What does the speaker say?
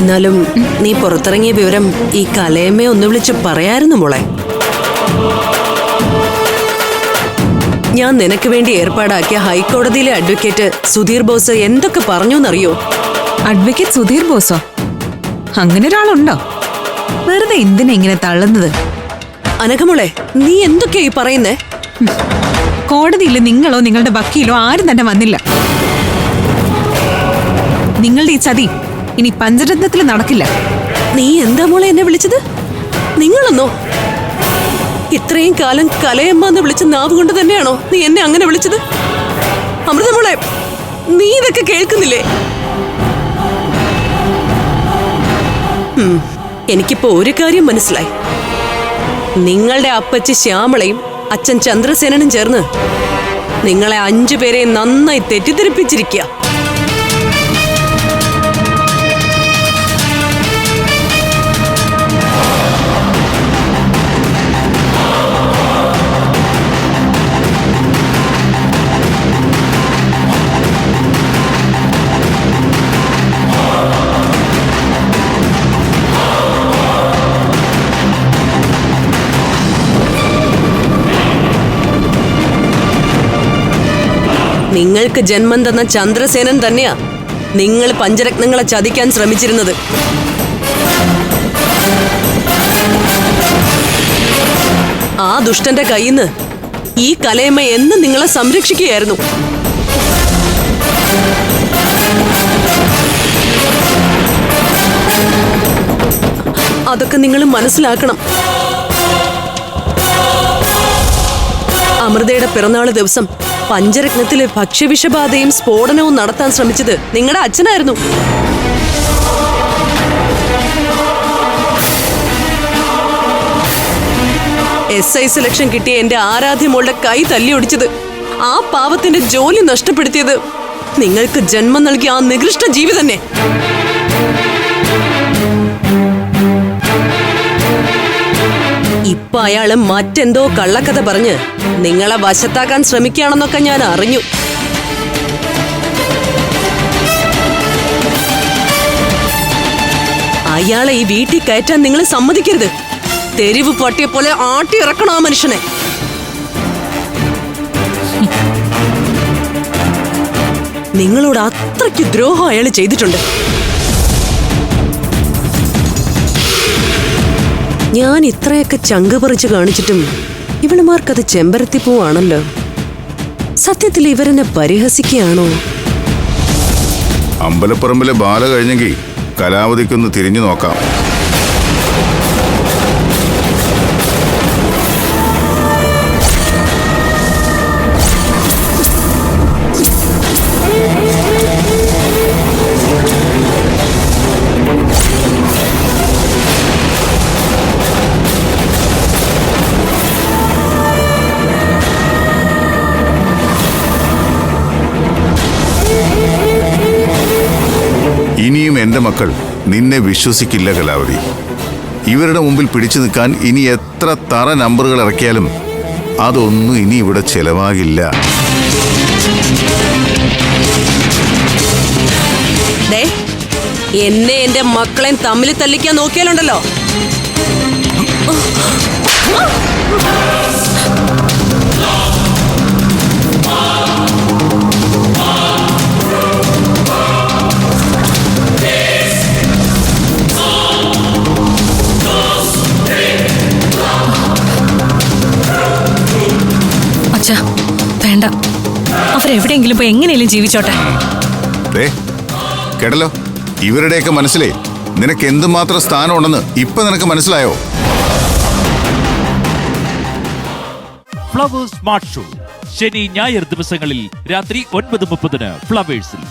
എന്നാലും നീ പുറത്തിറങ്ങിയ വിവരം ഈ കലയമ്മയെ ഒന്ന് വിളിച്ച് പറയായിരുന്നു മോളെ. ഞാൻ നിനക്ക് വേണ്ടി ഏർപ്പാടാക്കിയ ഹൈക്കോടതിയിലെ അഡ്വക്കേറ്റ് സുധീർ ബോസ് എന്തൊക്കെ പറഞ്ഞു എന്നറിയോ? അഡ്വക്കേറ്റ് സുധീർ ബോസോ? അങ്ങനെ ഒരാളുണ്ടോ? വെറുതെ എന്തിനാ ഇങ്ങനെ തള്ളുന്നത്? അനഘമോളെ, നീ എന്തൊക്കെയാ ഈ പറയുന്നേ? കോടതിയിൽ നിങ്ങളോ നിങ്ങളുടെ വക്കീലോ ആരും തന്നെ വന്നില്ല. നിങ്ങളുടെ ഈ ചതി ഇനി പഞ്ചരത്നത്തിൽ നടക്കില്ല. നീ എന്താ മോളെ എന്നെ വിളിച്ചത്? നിങ്ങളെന്നോ? ഇത്രയും കാലം കലയമ്മ എന്ന് വിളിച്ച നാവ് കൊണ്ട് തന്നെയാണോ നീ എന്നെ അങ്ങനെ വിളിച്ചത്? അമൃതമോളെ, നീ ഇതൊക്കെ കേൾക്കുന്നില്ലേ? എനിക്കിപ്പോ ഒരു കാര്യം മനസ്സിലായി. നിങ്ങളുടെ അപ്പച്ചി ശ്യാമളയും അച്ഛൻ ചന്ദ്രസേനനും ചേർന്ന് നിങ്ങളെ 5 പേരെയും നന്നായി തെറ്റിദ്ധരിപ്പിച്ചിരിക്കുക. നിങ്ങൾക്ക് ജന്മം തന്ന ചന്ദ്രസേനൻ തന്നെയാ നിങ്ങൾ പഞ്ചരത്നങ്ങളെ ചതിക്കാൻ ശ്രമിച്ചിരുന്നത്. ആ ദുഷ്ടന്റെ കയ്യിന്ന് ഈ കലയമ്മ എന്ന് നിങ്ങളെ സംരക്ഷിക്കുകയായിരുന്നു. അതൊക്കെ നിങ്ങൾ മനസ്സിലാക്കണം. അമൃതയുടെ പിറന്നാള് ദിവസം പഞ്ചരത്നത്തിലെ ഭക്ഷ്യവിഷബാധയും സ്ഫോടനവും നടത്താൻ ശ്രമിച്ചത് നിങ്ങളുടെ അച്ഛനായിരുന്നു. SI സെലക്ഷൻ കിട്ടിയ എന്റെ ആരാധ്യമോളുടെ കൈ തല്ലിയൊടിച്ചത്, ആ പാവത്തിന്റെ ജോലി നഷ്ടപ്പെടുത്തിയത് നിങ്ങൾക്ക് ജന്മം നൽകിയ ആ നികൃഷ്ട ജീവി തന്നെ. ഇപ്പൊ അയാള് മറ്റെന്തോ കള്ളക്കഥ പറഞ്ഞ് നിങ്ങളെ വശത്താക്കാൻ ശ്രമിക്കുകയാണെന്നൊക്കെ ഞാൻ അറിഞ്ഞു. അയാളെ ഈ വീട്ടിൽ കയറ്റാൻ നിങ്ങൾ സമ്മതിക്കരുത്. തെരുവ് പട്ടിയെ പോലെ ആട്ടി ഇറക്കണം ആ മനുഷ്യനെ. നിങ്ങളോട് അത്രയ്ക്ക് ദ്രോഹം അയാൾ ചെയ്തിട്ടുണ്ട്. ഞാൻ ഇത്രയൊക്കെ ചങ്ക് പറിച്ച് കാണിച്ചിട്ടും ഇവളുമാർക്കത് ചെമ്പരത്തിപ്പൂവാണല്ലോ. സത്യത്തിൽ ഇവരെന്നെ പരിഹസിക്കുകയാണോ? അമ്പലപ്പറമ്പിലെ ബാല കഴിഞ്ഞെങ്കിൽ കലാവതിക്കൊന്ന് തിരിഞ്ഞു നോക്കാം. ഇനിയും എന്റെ മക്കൾ നിന്നെ വിശ്വസിക്കില്ല കലാവതി. ഇവരുടെ മുമ്പിൽ പിടിച്ചു നിൽക്കാൻ ഇനി എത്ര തറ നമ്പറുകൾ ഇറക്കിയാലും അതൊന്നും ഇനി ഇവിടെ ചെലവാകില്ല. എന്നെ എന്റെ മക്കളെയും തമ്മിൽ തല്ലിക്കാൻ നോക്കിയാലുണ്ടല്ലോ. വേണ്ട, അവരെവിടെയെങ്കിലും പോയി എങ്ങനെയും ജീവിച്ചോട്ടെ. കേട്ടല്ലോ, ഇവരുടെയൊക്കെ മനസ്സിലേ നിനക്ക് എന്തുമാത്രം സ്ഥാനമുണ്ടെന്ന് ഇപ്പൊ നിനക്ക് മനസ്സിലായോ? ഫ്ലവേഴ്സ് സ്മാർട്ട് ഷോ ശനി ഞായർ ദിവസങ്ങളിൽ രാത്രി 9:30 ഫ്ലവേഴ്സിൽ.